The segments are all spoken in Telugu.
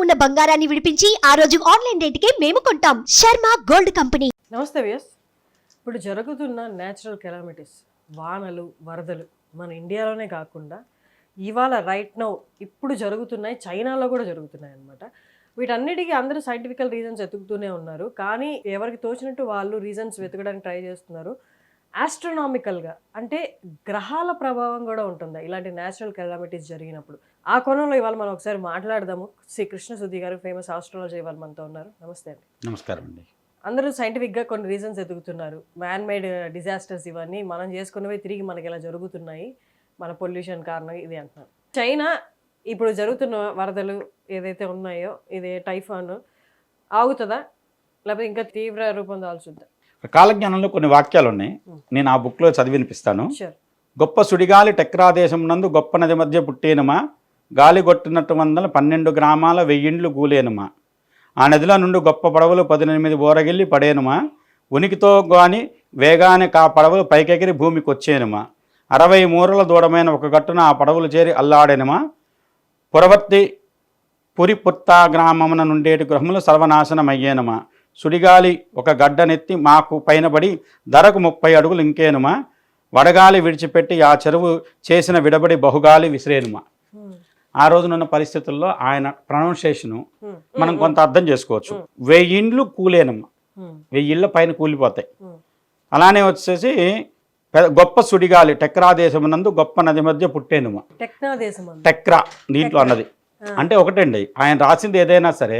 ఉన్న బంగారాన్ని విడిపించి ఆ రోజు ఆన్లైన్ రేటుకే మేము కొంటాం. Sharma gold company. నమస్తే వ్యాస్. ఇప్పుడు జరుగుతున్న న్యాచురల్ కెలామిటీస్, వానలు, వరదలు మన ఇండియాలోనే కాకుండా ఇవాళ రైట్ నౌ ఇప్పుడు జరుగుతున్నాయి, చైనాలో కూడా జరుగుతున్నాయి అన్నమాట. వీటన్నిటికీ అందరూ సైంటిఫికల్ రీజన్స్ వెతుకుతూనే ఉన్నారు. కానీ ఎవరికి తోచినట్టు వాళ్ళు రీజన్స్ వెతకడానికి ట్రై చేస్తున్నారు. ఆస్ట్రోనామికల్గా అంటే గ్రహాల ప్రభావం కూడా ఉంటుందా ఇలాంటి న్యాచురల్ కెలామిటీస్ జరిగినప్పుడు? ఆ కోణంలో ఇవాళ మనం ఒకసారి మాట్లాడదాము. శ్రీ కృష్ణ సుధీ గారు, ఫేమస్ ఆస్ట్రాలజీ, ఇవాళ మనతో ఉన్నారు. నమస్తే అండి. నమస్కారం అండి. అందరూ సైంటిఫిక్గా కొన్ని రీజన్స్ ఎదుగుతున్నారు. మ్యాన్ మేడ్ డిజాస్టర్స్ ఇవన్నీ మనం చేసుకున్నవి తిరిగి మనకి ఇలా జరుగుతున్నాయి, మన పొల్యూషన్ కారణం ఇది అంటున్నారు. చైనా ఇప్పుడు జరుగుతున్న వరదలు ఏదైతే ఉన్నాయో, ఇది టైఫాన్ ఆగుతుందా లేకపోతే ఇంకా తీవ్ర రూపం దాల్చుద్దా? కాలజ్ఞానంలో కొన్ని వాక్యాలు ఉన్నాయి, నేను ఆ బుక్లో చదివి వినిపిస్తాను. షూర్. గొప్ప సుడిగాలి టెక్రా దేశం నందు గొప్ప నది మధ్య పుట్టేనుమా, గాలి కొట్టినట్టు 12 గ్రామాల 1000 ఇండ్లు గూలేనుమా, ఆ నదిలో నుండి గొప్ప పడవలు 18 ఓరగిల్లి పడేనుమా, ఉనికితో గాని వేగానే కా పడవలు పైకెగిరి భూమికి వచ్చేనుమా, 60 మూరల దూడమైన ఒక గట్టున ఆ పడవలు చేరి అల్లాడేనుమా, పురవర్తి పురిపుత్తా గ్రామమున నుండేటి గృహములు సర్వనాశనమయ్యేనుమా, సుడిగాలి ఒక గడ్డనెత్తి మాకు పైనబడి ధరకు 30 అడుగులు ఇంకేనుమా, వడగాలి విడిచిపెట్టి ఆ చెరువు చేసిన విడబడి బహుగాలి విసిరేనుమా. ఆ రోజునున్న పరిస్థితుల్లో ఆయన ప్రొనౌన్సియేషను మనం కొంత అర్థం చేసుకోవచ్చు. 1000 ఇండ్లు కూలేనమ్మా, 1000 ఇళ్ళ పైన కూలిపోతాయి. అలానే వచ్చేసి గొప్ప సుడిగాలి టెక్రా దేశమునందు గొప్ప నది మధ్య పుట్టేనుమా. టెక్రా దీంట్లో అన్నది అంటే ఒకటండి, ఆయన రాసింది ఏదైనా సరే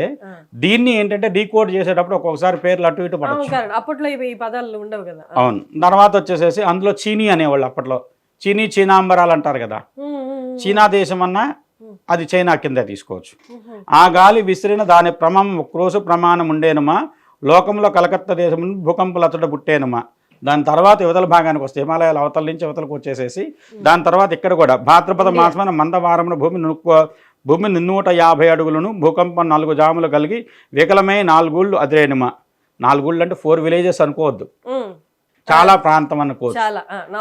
దీన్ని ఏంటంటే డీకోడ్ చేసేటప్పుడు ఒక్కొక్కసారి పేర్లు అటు ఇటు పడవచ్చు. అప్పట్లో ఈ పదాలు ఉండవు కదా. అవును. తర్వాత వచ్చేసేసి అందులో చీనీ అనేవాళ్ళు అప్పట్లో, చీనాంబరాలు అంటారు కదా. చీనా దేశం అన్నా అది చైనా కింద తీసుకోవచ్చు. ఆ గాలి విసిరిన దాని క్రోసు ప్రమాణం ఉండేనుమా, లోకంలో కలకత్తా దేశం భూకంపులతడ పుట్టేనుమా. దాని తర్వాత యువతల భాగానికి వస్తే హిమాలయాల అవతల నుంచి యువతలకు వచ్చేసేసి దాని తర్వాత ఇక్కడ కూడా భాద్రపద మాసమైన మందవారమున భూమి 150 అడుగులను భూకంపం 4 జాములు కలిగి వికలమై 4 ఊళ్ళు అదిరేనుమా. 4 ఊళ్ళు అంటే 4 విలేజెస్ అనుకోవద్దు, చాలా ప్రాంతం అనుకోవచ్చు.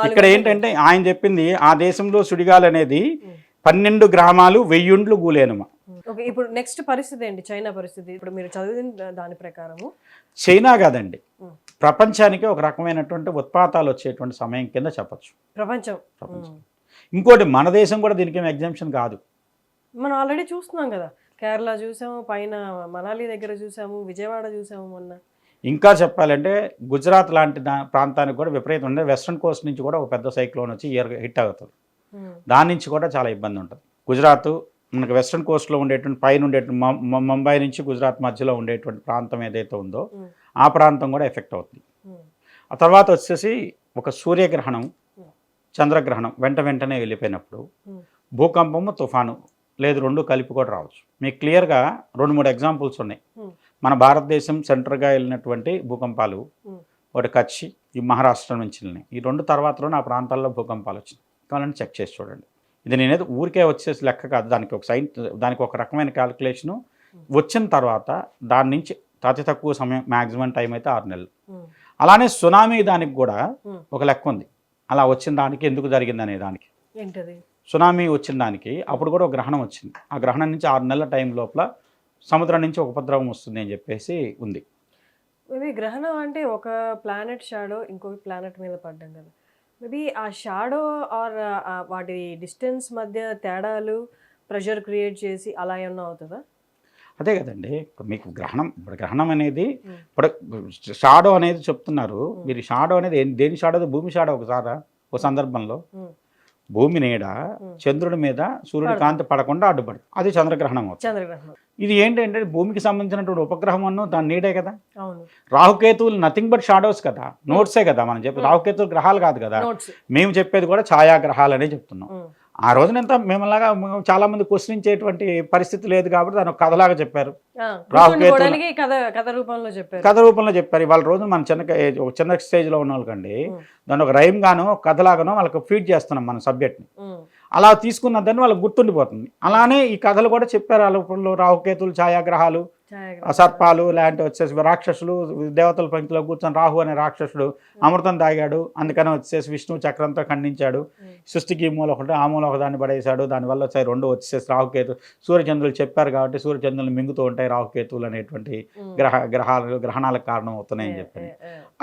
ఇక్కడ ఏంటంటే ఆయన చెప్పింది ఆ దేశంలో సుడిగాలి అనేది 12 గ్రామాలు 1000 ఇండ్లు గూలేనుమా. ఓకే, ఇప్పుడు నెక్స్ట్ పరిస్థితి ఏంటి? చైనా పరిస్థితి ఇప్పుడు మీరు చదివిన దాని ప్రకారము చైనా కాదండి, ప్రపంచానికి ఒక రకమైనటువంటి ఉత్పాతాలు వచ్చేటువంటి సమయం కింద చెప్పచ్చు. ప్రపంచం. ఇంకోటి మన దేశం కూడా దీనికి ఏం ఎగ్జామ్షన్ కాదు. మనం ఆల్రెడీ చూస్తున్నాం కదా, కేరళ చూసాము, పైన మనాలి దగ్గర చూసాము, విజయవాడ చూసాము మొన్న. ఇంకా చెప్పాలంటే గుజరాత్ లాంటి ప్రాంతానికి కూడా విపరీతం ఉండే, వెస్ట్రన్ కోస్ట్ నుంచి కూడా ఒక పెద్ద సైక్లోన్ వచ్చి హిట్ అవుతుంది. దాని నుంచి కూడా చాలా ఇబ్బంది ఉంటుంది. గుజరాత్ మనకు వెస్ట్రన్ కోస్ట్లో ఉండేటువంటి పైన ఉండేటువంటి ముంబై నుంచి గుజరాత్ మధ్యలో ఉండేటువంటి ప్రాంతం ఏదైతే ఉందో ఆ ప్రాంతం కూడా ఎఫెక్ట్ అవుతుంది. ఆ తర్వాత వచ్చేసి ఒక సూర్యగ్రహణం, చంద్రగ్రహణం వెంటనే వెళ్ళిపోయినప్పుడు భూకంపము, తుఫాను లేదు 2 కలిపి కూడా రావచ్చు. మీకు క్లియర్గా 2-3 ఎగ్జాంపుల్స్ ఉన్నాయి. మన భారతదేశం సెంటర్గా వెళ్ళినటువంటి భూకంపాలు, ఒకటి కచ్, ఈ మహారాష్ట్ర నుంచి వెళ్ళినాయి. ఈ 2 తర్వాతలోనే ఆ ప్రాంతాల్లో భూకంపాలు వచ్చినాయి. కావాలంటే చెక్ చేసి చూడండి. ఇది నేనేది ఊరికే వచ్చేసి లెక్క కాదు, దానికి ఒక రకమైన క్యాలిక్యులేషను. వచ్చిన తర్వాత దాని నుంచి అతి తక్కువ సమయం, మ్యాక్సిమం టైం అయితే 6 నెలలు. అలానే సునామీ దానికి కూడా ఒక లెక్క ఉంది. అలా వచ్చిన దానికి ఎందుకు జరిగింది అనే దానికి, సునామీ వచ్చిన దానికి అప్పుడు కూడా ఒక గ్రహణం వచ్చింది. ఆ గ్రహణం నుంచి 6 నెలల టైం లోపల సముద్రం నుంచి ఒక ఉపద్రవం వస్తుంది అని చెప్పేసి ఉంది. మేబీ గ్రహణం అంటే ఒక ప్లానెట్ షాడో ఇంకొక ప్లానెట్ మీద పడ్డం కదా. మేబీ ఆ షాడో ఆర్ వాటి డిస్టెన్స్ మధ్య తేడాలు ప్రెషర్ క్రియేట్ చేసి అలా ఏమన్నా అవుతుందా? అదే కదండి, ఇప్పుడు మీకు గ్రహణం అనేది ఇప్పుడు షాడో అనేది చెప్తున్నారు మీరు. షాడో అనేది దేని షాడో? భూమి షాడో ఒక సందర్భంలో భూమి నీడ చంద్రుడి మీద సూర్యుడి కాంతి పడకుండా అడ్డుపడుతుంది, అది చంద్రగ్రహణం అవుతుంది. ఇది ఏంటంటే భూమికి సంబంధించినటువంటి ఉపగ్రహం దాని నీడే కదా. రాహుకేతువులు నథింగ్ బట్ షాడోస్ కదా, నోట్సే కదా మనం చెప్పి. రాహుకేతువులు గ్రహాలు కాదు కదా, మేము చెప్పేది కూడా ఛాయాగ్రహాలు అనే చెప్తున్నాం. ఆ రోజునంత మేమలాగా చాలా మంది ప్రశ్నించేటువంటి పరిస్థితి లేదు కాబట్టి దాని ఒక కథలాగా చెప్పారు, కథ రూపంలో చెప్పారు. ఇవాళ రోజు మన చిన్న స్టేజ్లో ఉన్న వాళ్ళకండి దాన్ని ఒక రైమ్ గానో కథలాగానో వాళ్ళకి ఫీడ్ చేస్తున్నాం మన సబ్జెక్ట్ని. అలా తీసుకున్న దాన్ని వాళ్ళకి గుర్తుండిపోతుంది. అలానే ఈ కథలు కూడా చెప్పారు. వాళ్ళ రాహుకేతులు ఛాయాగ్రహాలు ఛాయాగ్రహణం. సర్పాలు లాంటి వచ్చేసి రాక్షసులు దేవతల పంక్తిలో కూర్చొని రాహు అనే రాక్షసుడు అమృతం తాగాడు, అందుకని వచ్చేసి విష్ణువు చక్రంతో ఖండించాడు, సృష్టికి ఈ మూల ఒకటి ఆ మూల ఒక దాన్ని పడేశాడు, దానివల్ల వచ్చాయి రెండు వచ్చేసి రాహుకేతు సూర్యచంద్రులు చెప్పారు కాబట్టి సూర్యచంద్రులు మింగుతూ ఉంటాయి రాహుకేతువులు అనేటువంటి గ్రహణాలకు కారణం అవుతున్నాయని చెప్పి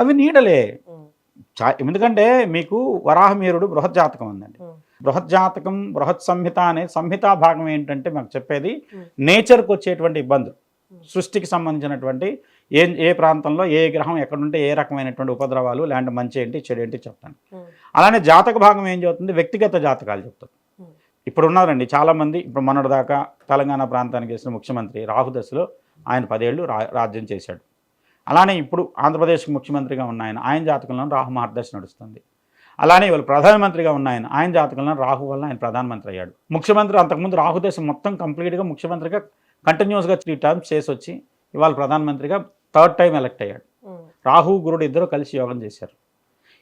అవి నీడలే. ఎందుకంటే మీకు వరాహమీరుడు బృహజ్జాతకం ఉందండి. బృహజ్జాతకం బృహత్ సంహిత అనే సంహితా భాగం ఏంటంటే మాకు చెప్పేది నేచర్కి వచ్చేటువంటి ఇబ్బందులు, సృష్టికి సంబంధించినటువంటి ఏ ప్రాంతంలో ఏ గ్రహం ఎక్కడుంటే ఏ రకమైనటువంటి ఉపద్రవాలు లాంటి మంచి ఏంటి చెడు ఏంటి చెప్తాను. అలానే జాతక భాగం ఏం చెబుతుంది, వ్యక్తిగత జాతకాలు చెప్తుంది. ఇప్పుడు ఉన్నారండి చాలామంది, ఇప్పుడు మొన్నటిదాకా తెలంగాణ ప్రాంతానికి వేసిన ముఖ్యమంత్రి రాహుదశలో ఆయన 10 ఏళ్ళు రాజ్యం చేశాడు. అలానే ఇప్పుడు ఆంధ్రప్రదేశ్కి ముఖ్యమంత్రిగా ఉన్న ఆయన జాతకంలో రాహు మహర్దశ నడుస్తుంది. అలానే ఇవాళ ప్రధానమంత్రిగా ఉన్న ఆయన జాతకంలో రాహు వల్ల ఆయన ప్రధానమంత్రి అయ్యాడు. ముఖ్యమంత్రి అంతకుముందు రాహుదశ మొత్తం కంప్లీట్గా ముఖ్యమంత్రిగా కంటిన్యూస్గా 3 టర్మ్స్ చేసి వచ్చి ఇవాళ ప్రధానమంత్రిగా 3rd టైం ఎలక్ట్ అయ్యాడు. రాహు గురుడు ఇద్దరు కలిసి యోగం చేశారు.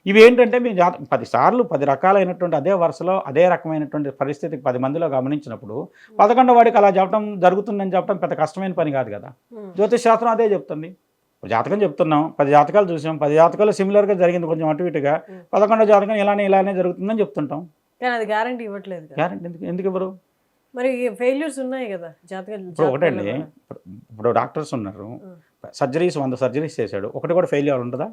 ఇవి ఏంటంటే మీ 10 సార్లు 10 రకాలైనటువంటి అదే వరుసలో అదే రకమైనటువంటి పరిస్థితికి 10 మందిలో గమనించినప్పుడు 11వ వాడికి అలా చెప్పడం జరుగుతుందని చెప్పడం పెద్ద కష్టమైన పని కాదు కదా. జ్యోతిష్ శాస్త్రం అదే చెప్తుంది. జాతకం చెప్తున్నాం, 10 జాతకాలు చూసాం, 10 జాతకాలు సిమిలర్గా జరిగింది కొంచెం అటు ఇటుగా, 11వ జాతకం ఇలానే జరుగుతుందని చెప్తుంటాం. కానీ అది గ్యారంటీ ఇవ్వట్లేదు. గ్యారంటీ ఎందుకు ఇవ్వరు? మరి ఫెయిల్యూర్స్ ఉన్నాయి కదా జాతకాలు. ఇప్పుడు ఒకటండి, ఇప్పుడు డాక్టర్స్ ఉన్నారు, సర్జరీస్ 100 సర్జరీస్ చేశాడు, ఒకటి కూడా ఫెయిల్యూర్ ఉంటుందా?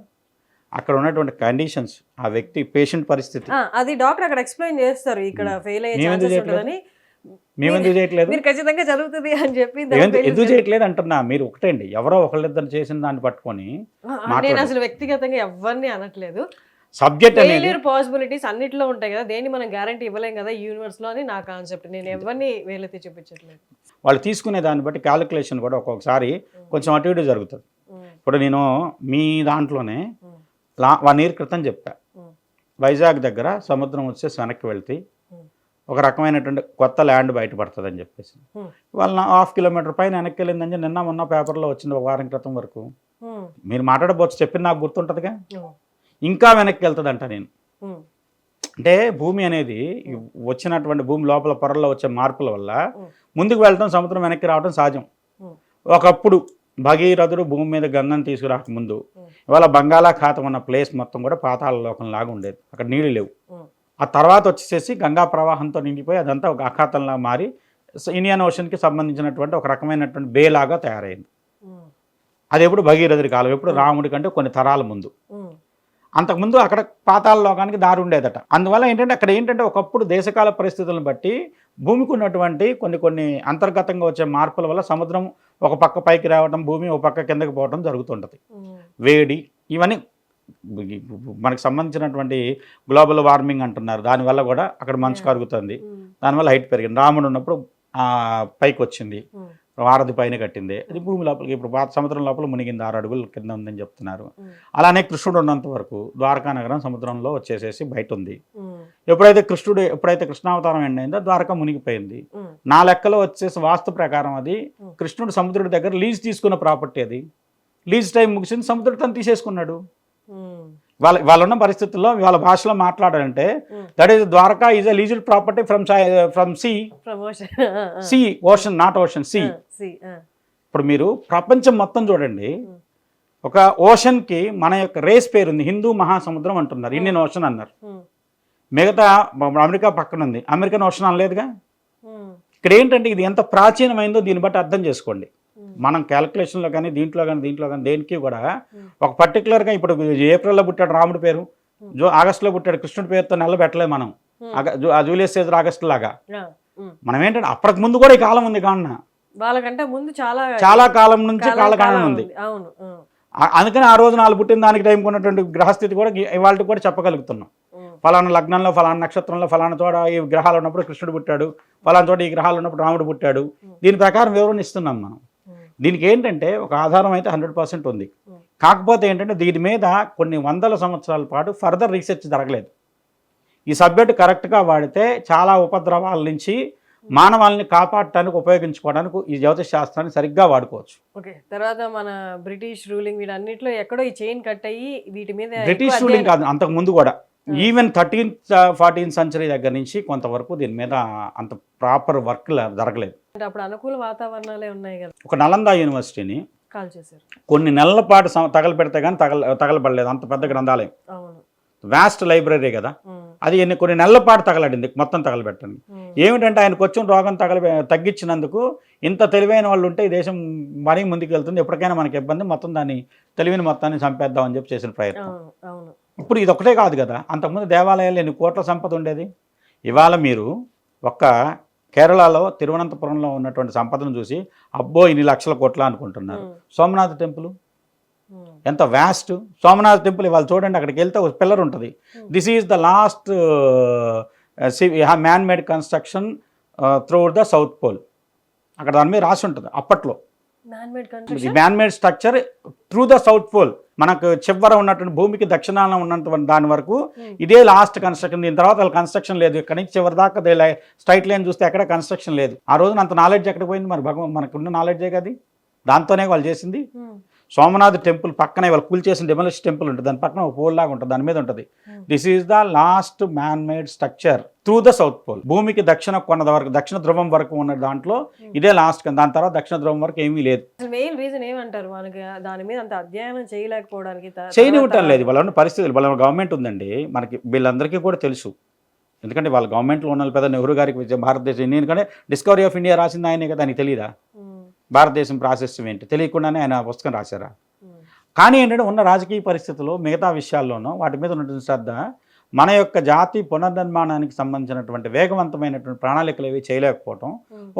అక్కడ ఉన్నటువంటి కండిషన్స్, ఆ వ్యక్తి పేషెంట్ పరిస్థితి, అది డాక్టర్ అక్కడ ఎక్స్ప్లెయిన్ చేస్తారు. ఇక్కడ ఫెయిల్ అయ్యే ఛాన్సెస్ ఉంటుందని మేమెందుకు చేయట్లేదు, మీరు ఖచ్చితంగా జరుగుతుంది అని చెప్పి ఎందుకు చేయట్లేదు అంటున్నా. మీరు ఒకటండి, ఎవరో ఒకళ్ళిద్దరు చేసిన దాన్ని పట్టుకొని, నేను అసలు వ్యక్తిగతంగా ఎవరిని అనట్లేదు, సబ్జెక్ట్ అనేది పాసిబిలిటీస్ అన్నిట్లో ఉంటాయి కదా, దేన్ని మనం గ్యారంటీ ఇవ్వలేం కదా యూనివర్స్ లో అని నా కాన్సెప్ట్. నేను ఎవరిని వేలెత్తి చూపించట్లేదు. వాళ్ళు తీసుకునే దాన్ని బట్టి క్యాలిక్యులేషన్ కూడా ఒక్కొక్కసారి కొంచెం అటు ఇటు జరుగుతుంది. ఇప్పుడు నేను మీ దాంట్లోనే 1 year క్రితం చెప్పా, వైజాగ్ దగ్గర సముద్రం వచ్చేసి వెనక్కి వెళ్తే ఒక రకమైనటువంటి కొత్త ల్యాండ్ బయటపడుతుందని చెప్పేసి, వాళ్ళ 1/2 kilometer పైన వెనక్కి వెళ్ళిందని నిన్న మొన్న పేపర్లో వచ్చింది, 1 వారం క్రితం వరకు. మీరు మాట్లాడబోచ్చు, చెప్పింది నాకు గుర్తుంటుందిగా. ఇంకా వెనక్కి వెళ్తుందంట. నేను అంటే భూమి అనేది వచ్చినటువంటి భూమి లోపల పొరల్లో వచ్చే మార్పుల వల్ల ముందుకు వెళ్ళటం, సముద్రం వెనక్కి రావడం సహజం. ఒకప్పుడు భగీరథుడు భూమి మీద గంగను తీసుకురాకముందు ఇవాళ బంగాళాఖాతం ఉన్న ప్లేస్ మొత్తం కూడా పాతాళ లోకంలాగా ఉండేది, అక్కడ నీళ్ళు లేవు. ఆ తర్వాత వచ్చేసి గంగా ప్రవాహంతో నిండిపోయి అదంతా ఒక అఖాతంలా మారి ఇండియన్ ఓషన్కి సంబంధించినటువంటి ఒక రకమైనటువంటి బేలాగా తయారైంది. అది ఎప్పుడు భగీరథుడి కాలం, ఎప్పుడు రాముడి కంటే కొన్ని తరాల ముందు. అంతకుముందు అక్కడ పాతాళ లోకానికి దారి ఉండేదట. అందువల్ల అక్కడ ఏంటంటే ఒకప్పుడు దేశకాల పరిస్థితులను బట్టి భూమికి ఉన్నటువంటి కొన్ని అంతర్గతంగా వచ్చే మార్పుల వల్ల సముద్రం ఒక పక్క పైకి రావడం, భూమి ఒక పక్క కిందకి పోవడం జరుగుతుంటుంది. వేడి, ఇవన్నీ మనకు సంబంధించినటువంటి గ్లోబల్ వార్మింగ్ అంటున్నారు, దానివల్ల కూడా అక్కడ మంచు కరుగుతుంది, దానివల్ల హైట్ పెరిగింది. రాముడు ఉన్నప్పుడు పైకి వచ్చింది, వారధి పైన కట్టింది, అది భూమి లోపలికి ఇప్పుడు సముద్రం లోపల మునిగింది, 6 అడుగుల కింద ఉందని చెప్తున్నారు. అలానే కృష్ణుడు ఉన్నంత వరకు ద్వారకా నగరం సముద్రంలో వచ్చేసేసి బయట ఉంది. ఎప్పుడైతే కృష్ణావతారం ఎండైందో ద్వారకా మునిగిపోయింది. నా లెక్కలో వచ్చేసి వాస్తు ప్రకారం అది కృష్ణుడు సముద్రుడి దగ్గర లీజ్ తీసుకున్న ప్రాపర్టీ, అది లీజ్ టైం ముగిసింది, సముద్రుడు తను తీసేసుకున్నాడు. వాళ్ళున్న పరిస్థితుల్లో వాళ్ళ భాషలో మాట్లాడాలంటే that is Dwarka is a leased property from sea ocean, not ocean, sea. ఇప్పుడు మీరు ప్రపంచం మొత్తం చూడండి, ఒక ఓషన్కి మన యొక్క రేస్ పేరు ఉంది, హిందూ మహాసముద్రం అంటున్నారు, ఇండియన్ ఓషన్ అన్నారు. మిగతా అమెరికా పక్కన ఉంది, అమెరికన్ ఓషన్ అనలేదుగా. ఇక్కడ ఏంటంటే ఇది ఎంత ప్రాచీనమైందో దీన్ని బట్టి అర్థం చేసుకోండి. మనం క్యాలిక్యులేషన్లో కానీ దీంట్లో కానీ దేనికి కూడా ఒక పర్టికులర్గా, ఇప్పుడు ఏప్రిల్లో పుట్టాడు రాముడి పేరు, ఆగస్టులో పుట్టాడు కృష్ణుడి పేరుతో నెల పెట్టలేదు మనం, జూలియస్ సీజర్ ఆగస్టు లాగా. మనం ఏంటంటే అప్పటికి ముందు కూడా ఈ కాలం ఉంది, కావున వాళ్ళకంటే ముందు చాలా కాలం నుంచి కాలగణన ఉంది. అందుకని ఆ రోజు 4 పుట్టిన దానికి టైం ఉన్నటువంటి గ్రహస్థితి కూడా ఇవాళ కూడా చెప్పగలుగుతున్నాం. ఫలానా లగ్నంలో ఫలానా నక్షత్రంలో ఫలానా చోట ఈ గ్రహాలు ఉన్నప్పుడు కృష్ణుడు పుట్టాడు, ఫలానా చోట ఈ గ్రహాలు ఉన్నప్పుడు రాముడు పుట్టాడు. దీని ప్రకారం వివరణ ఇస్తున్నాం మనం. దీనికి ఏంటంటే ఒక ఆధారం అయితే 100% ఉంది. కాకపోతే ఏంటంటే దీని మీద కొన్ని 100 సంవత్సరాల పాటు ఫర్దర్ రీసెర్చ్ జరగలేదు. ఈ సబ్జెక్ట్ కరెక్ట్గా వాడితే చాలా ఉపద్రవాల నుంచి మానవాళ్ళని కాపాడటానికి ఉపయోగించుకోవడానికి ఈ జ్యోతిష్ శాస్త్రాన్ని సరిగ్గా వాడుకోవచ్చు. ఓకే, తర్వాత మన బ్రిటిష్ రూలింగ్ వీటన్నిటిలో ఎక్కడో ఈ చైన్ కట్ అయ్యి వీటి మీద బ్రిటిష్ రూలింగ్ కాదు, అంతకు ముందు కూడా ఈవెన్ 13th 14th సెంచరీ దగ్గర నుంచి కొంతవరకు దీని మీద అంత ప్రాపర్ వర్క్ జరగలేదు. అంటే అప్పుడు అనుకూల వాతావరణాలే ఉన్నాయి కదా. ఒక నలంద యూనివర్సిటీని కాల్ చేశారు. కొన్ని నెలల పాటు తగలబెడితే కానీ తగలబడలేదు. అంత పెద్ద గ్రంథాలయం, అవును, వాస్ట్ లైబ్రరీ కదా. అది కొన్ని నెలల పాటు తగలడింది, మొత్తం తగలబెట్టండి. ఏమిటంటే ఆయనకు వచ్చిన రోగం తగ్గించినందుకు ఇంత తెలివైన వాళ్ళు ఉంటే ఈ దేశం మరీ ముందుకు వెళ్తుంది, ఎప్పటికైనా మనకి ఇబ్బంది, మొత్తం దాన్ని తెలివిని మొత్తాన్ని చంపేద్దామని చెప్పి చేసిన ప్రయత్నం. ఇప్పుడు ఇది ఒకటే కాదు కదా, అంతకుముందు దేవాలయాలు ఎన్ని కోట్ల సంపద ఉండేది. ఇవాళ మీరు ఒక్క కేరళలో తిరువనంతపురంలో ఉన్నటువంటి సంపదను చూసి అబ్బో ఇన్ని లక్షల కోట్ల అనుకుంటున్నారు. సోమనాథ్ టెంపుల్ ఎంత వ్యాస్ట్. సోమనాథ్ టెంపుల్ ఇవాళ చూడండి, అక్కడికి వెళ్తే ఒక పిల్లర్ ఉంటుంది. This is the last man made construction through the south pole. అక్కడ దాని మీద రాసి ఉంటుంది అప్పట్లో, man made structure through the south pole. మనకు చివర ఉన్నటువంటి భూమికి దక్షిణాన ఉన్నటువంటి దాని వరకు ఇదే లాస్ట్ కన్స్ట్రక్షన్. దీని తర్వాత వాళ్ళ కన్స్ట్రక్షన్ లేదు. ఇక్కడ నుంచి చివరి దాకా స్ట్రైట్ లైన్ చూస్తే ఎక్కడ కన్స్ట్రక్షన్ లేదు. ఆ రోజున అంత నాలెడ్జ్ ఎక్కడ పోయింది? మరి మనకున్న నాలెడ్జే కదా, దాంతోనే వాళ్ళు చేసింది. సోమనాథ్ టెంపుల్ పక్కనే వాళ్ళు కూల్చేసిన డెమలిష్ టెంపుల్ ఉంటుంది, దాని పక్కన ఒక పోల్ లాగా ఉంటుంది, దాని మీద ఉంటుంది this is the last man made structure through the south pole. భూమికి దక్షిణ కొన్న వరకు, దక్షిణ ధ్రువం వరకు ఉన్న దాంట్లో ఇదే లాస్ట్. దాని తర్వాత దక్షిణ ధ్రువం వరకు ఏమీ లేదు. మెయిన్ రీజన్ ఏమంటారు? మనకి దాని మీద అంత అధ్యయనం చేయలేకపోవడానికి, చేయనివ్వటం లేదు. వాళ్ళ పరిస్థితులు, వాళ్ళ గవర్నమెంట్ ఉందండి, మనకి వీళ్ళందరికీ కూడా తెలుసు. ఎందుకంటే వాళ్ళ గవర్నమెంట్లో ఉన్న పెద్ద నెహ్రూ గారికి భారతదేశం, ఎందుకంటే డిస్కవరీ ఆఫ్ ఇండియా రాసింది ఆయనే కదా, ఆయనకి తెలియదా భారతదేశం ప్రాసెస్ ఏంటి? తెలియకుండానే ఆయన పుస్తకం రాశారా? కానీ ఏంటంటే ఉన్న రాజకీయ పరిస్థితుల్లో మిగతా విషయాల్లోనూ వాటి మీద ఉన్నటువంటి శ్రద్ధ మన యొక్క జాతి పునర్నిర్మాణానికి సంబంధించినటువంటి వేగవంతమైనటువంటి ప్రణాళికలు ఏవి చేయలేకపోవటం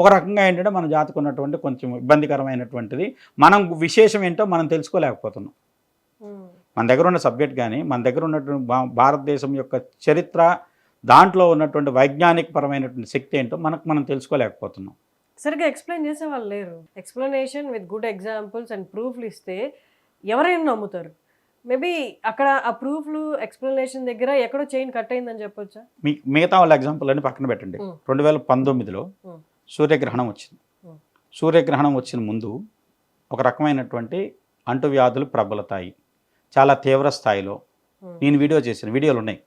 ఒక రకంగా ఏంటంటే మన జాతికి ఉన్నటువంటి కొంచెం ఇబ్బందికరమైనటువంటిది. మనం విశేషం ఏంటో మనం తెలుసుకోలేకపోతున్నాం. మన దగ్గర ఉన్న సబ్జెక్ట్ కానీ, మన దగ్గర ఉన్నటువంటి భారతదేశం యొక్క చరిత్ర, దాంట్లో ఉన్నటువంటి వైజ్ఞానిక పరమైనటువంటి శక్తి ఏంటో మనం తెలుసుకోలేకపోతున్నాం. సరిగ్గా ఎక్స్ప్లెయిన్ చేసే వాళ్ళు లేరు. Explanation with good examples and ప్రూఫ్లు ఇస్తే ఎవరైనా నమ్ముతారు. మేబీ అక్కడ ఆ ప్రూఫ్లు ఎక్స్ప్లెనేషన్ దగ్గర ఎక్కడో చైన్ కట్ అయిందని చెప్పొచ్చా? మిగతా వాళ్ళ ఎగ్జాంపుల్ అన్ని పక్కన పెట్టండి. 2019లో సూర్యగ్రహణం వచ్చింది. సూర్యగ్రహణం వచ్చిన ముందు ఒక రకమైనటువంటి అంటువ్యాధులు ప్రబలతాయి చాలా తీవ్ర స్థాయిలో. నేను వీడియో చేసిన వీడియోలు ఉన్నాయి.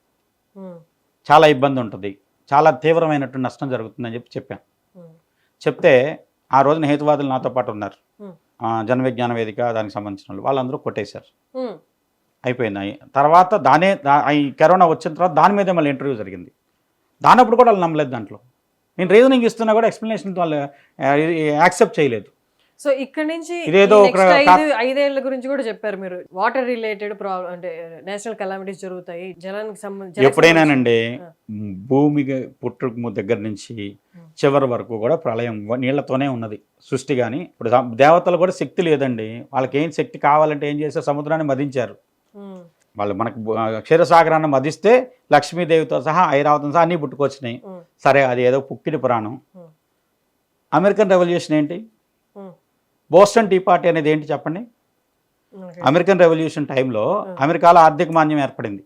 చాలా ఇబ్బంది ఉంటుంది, చాలా తీవ్రమైనటువంటి నష్టం జరుగుతుందని చెప్పాను. చెప్తే ఆ రోజున హేతువాదులు నాతో పాటు ఉన్నారు, జన విజ్ఞాన వేదిక దానికి సంబంధించిన వాళ్ళందరూ కొట్టేశారు. అయిపోయింది. తర్వాత ఈ కరోనా వచ్చిన తర్వాత దాని మీదే మళ్ళీ ఇంటర్వ్యూ జరిగింది. దానప్పుడు కూడా వాళ్ళు నమ్మలేదు. దాంట్లో నేను రీజనింగ్ ఇస్తున్నా కూడా ఎక్స్ప్లెనేషన్ వాళ్ళు యాక్సెప్ట్ చేయలేదు. సో ఇక్కడ నుంచి ఇదేదో 5 ఏళ్ల గురించి కూడా చెప్పారు మీరు. వాటర్ రిలేటెడ్ ప్రాబ్లం అంటే నేషనల్ కెలామిటీస్ జరుగుతాయి జలానికి సంబంధించి. ఎప్పుడైనానండి భూమి పుట్టుకు దగ్గర నుంచి చివరి వరకు కూడా ప్రళయం నీళ్లతోనే ఉన్నది సృష్టి. కానీ ఇప్పుడు దేవతలు కూడా శక్తి లేదండి. వాళ్ళకి ఏం శక్తి కావాలంటే ఏం చేశారు? సముద్రాన్ని మదించారు. వాళ్ళు మనకు క్షీరసాగరాన్ని మదిస్తే లక్ష్మీదేవితో సహా ఐరావతం సహా అన్నీ పుట్టుకొచ్చినాయి. సరే, అది ఏదో పుక్కిడి పురాణం. అమెరికన్ రెవల్యూషన్ ఏంటి? బోస్టన్ టీ పార్టీ అనేది ఏంటి చెప్పండి? అమెరికన్ రెవల్యూషన్ టైంలో అమెరికాలో ఆర్థిక మాంద్యం ఏర్పడింది.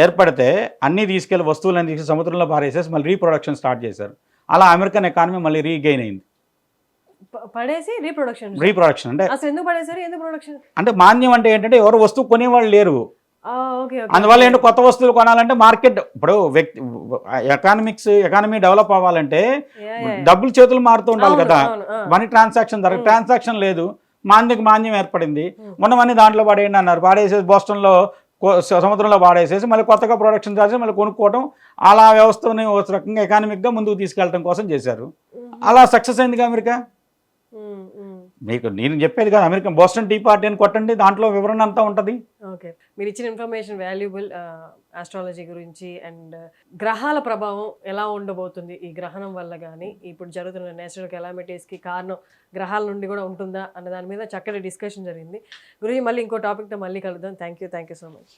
ఏర్పడితే అన్నీ తీసుకెళ్లి వస్తువులను తీసుకెళ్ళి సముద్రంలో పారేసేసి మళ్ళీ రీప్రొడక్షన్ స్టార్ట్ చేశారు. అలా అమెరికన్ ఎకానమీ మళ్ళీ రీగెయిన్ అయింది. రీప్రొడక్షన్ అంటే ఎందుకు పడేసారు? ఎందుకు ప్రొడక్షన్ అంటే మాంద్యం అంటే ఏంటంటే ఎవరు వస్తువు కొనేవాళ్ళు లేరు. అందువల్ల ఏంటో కొత్త వస్తువులు కొనాలంటే మార్కెట్, ఇప్పుడు ఎకానమీ డెవలప్ అవ్వాలంటే డబ్బులు చేతులు మారుతూ ఉండాలి కదా. మనీ ట్రాన్సాక్షన్ ట్రాన్సాక్షన్ లేదు, మాంద్యం ఏర్పడింది. ఉన్నవన్నీ దాంట్లో పడేయండి అన్నారు. పాడేసేసి బోస్టన్లో సముద్రంలో పాడేసేసి మళ్ళీ కొత్తగా ప్రొడక్షన్ చేసి మళ్ళీ కొనుక్కోవడం, అలా వ్యవస్థని ఒక రకంగా ఎకానమిక్గా ముందుకు తీసుకెళ్ళడం కోసం చేశారు. అలా సక్సెస్ అయిందిగా అమెరికా. మీకు నేను చెప్పేది కదా, అమెరికన్ బోస్టన్ టీ పార్టీ అని కొట్టండి, దాంట్లో వివరణ అంతా ఉంటుంది. ఓకే, మీరు ఇచ్చిన ఇన్ఫర్మేషన్ వాల్యుబుల్. ఆస్ట్రాలజీ గురించి అండ్ గ్రహాల ప్రభావం ఎలా ఉండబోతుంది ఈ గ్రహణం వల్ల, కానీ ఇప్పుడు జరుగుతున్న నేచురల్ కెలామిటీస్కి కారణం గ్రహాల నుండి కూడా ఉంటుందా అన్న దాని మీద చక్కటి డిస్కషన్ జరిగింది. గురించి మళ్ళీ ఇంకో టాపిక్తో మళ్ళీ కలుద్దాం. Thank you so much.